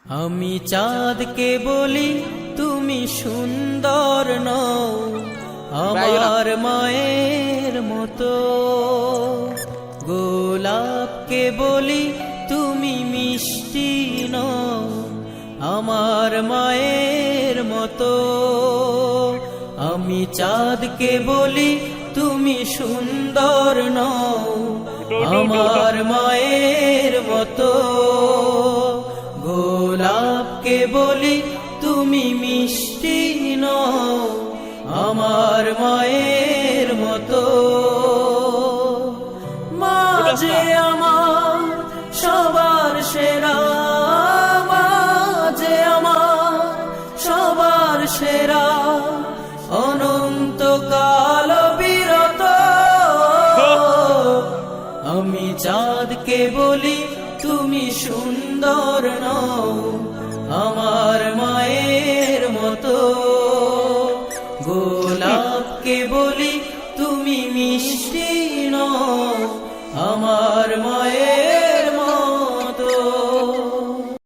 আমি চাঁদকে বলি তুমি সুন্দর নও আমার মায়ের মতো, গোলাপকে বলি তুমি মিষ্টি নও আমার মায়ের মতো। আমি চাঁদকে বলি তুমি সুন্দর নও আমার মায়ের মতো, গোলাপকে বলি তুমি মিষ্টি নও আমার মায়ের মতো। মা যে আমার সবার সেরা, মা যে আমার সবার সেরা, অনন্তকাল বিরত। আমি চাঁদকে বলি তুমি সুন্দর নও আমার মায়ের মতো, গোলাপকে বলি তুমি মিষ্টি নও আমার মায়ের